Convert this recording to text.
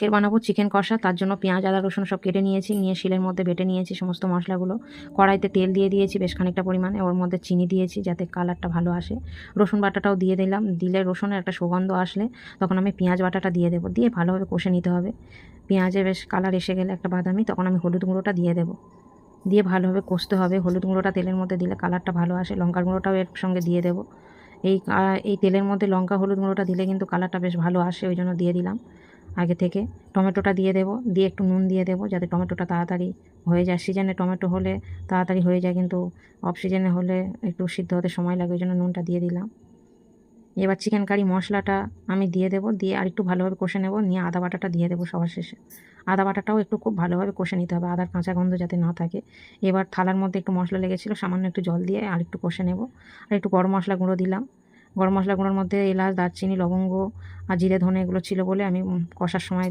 আজকের বানাবো চিকেন কষা। তার জন্য পেঁয়াজ আদা রসুন সব কেটে নিয়েছি, নিয়ে শিলের মধ্যে বেটে নিয়েছি সমস্ত মশলাগুলো। কড়াইতে তেল দিয়ে দিয়েছি বেশ খানিকটা পরিমাণে, ওর মধ্যে চিনি দিয়েছি যাতে কালারটা ভালো আসে। রসুন বাটাটাও দিয়ে দিলাম, দিলে রসুনের একটা সুগন্ধ আসলে তখন আমি পেঁয়াজ বাটাটা দিয়ে দেবো, দিয়ে ভালোভাবে কষে নিতে হবে। পেঁয়াজে বেশ কালার এসে গেলে একটা বাদামি, তখন আমি হলুদ গুঁড়োটা দিয়ে দেবো, দিয়ে ভালোভাবে কষতে হবে। হলুদ গুঁড়োটা তেলের মধ্যে দিলে কালারটা ভালো আসে। লঙ্কার গুঁড়োটাও এর সঙ্গে দিয়ে দেবো। এই তেলের মধ্যে লঙ্কা হলুদ গুঁড়োটা দিলে কিন্তু কালারটা বেশ ভালো আসে, ওই জন্য দিয়ে দিলাম আগে থেকে। টমেটোটা দিয়ে দেবো, দিয়ে একটু নুন দিয়ে দেবো যাতে টমেটোটা তাড়াতাড়ি হয়ে যায়। সিজনে টমেটো হলে তাড়াতাড়ি হয়ে যায়, কিন্তু অফ সিজনে হলে একটু সিদ্ধ হতে সময় লাগে, ওই জন্য নুনটা দিয়ে দিলাম। এবার চিকেন কারি মশলাটা আমি দিয়ে দেবো, দিয়ে আর একটু ভালোভাবে কষে নেব, নিয়ে আদা বাটাটা দিয়ে দেবো সবার শেষে। আদা বাটাটাও একটু খুব ভালোভাবে কষে নিতে হবে, আদার কাঁচা গন্ধ যাতে না থাকে। এবার থালার মধ্যে একটু মশলা লেগেছিলো, সামান্য একটু জল দিয়ে আর একটু কষে নেব। আর একটু গরম মশলা গুঁড়ো দিলাম। গরম মশলা গুঁড়োর মধ্যে এলাচ দারচিনি লবঙ্গ আর জিরে ধনে এগুলো ছিল বলে আমি কষার সময়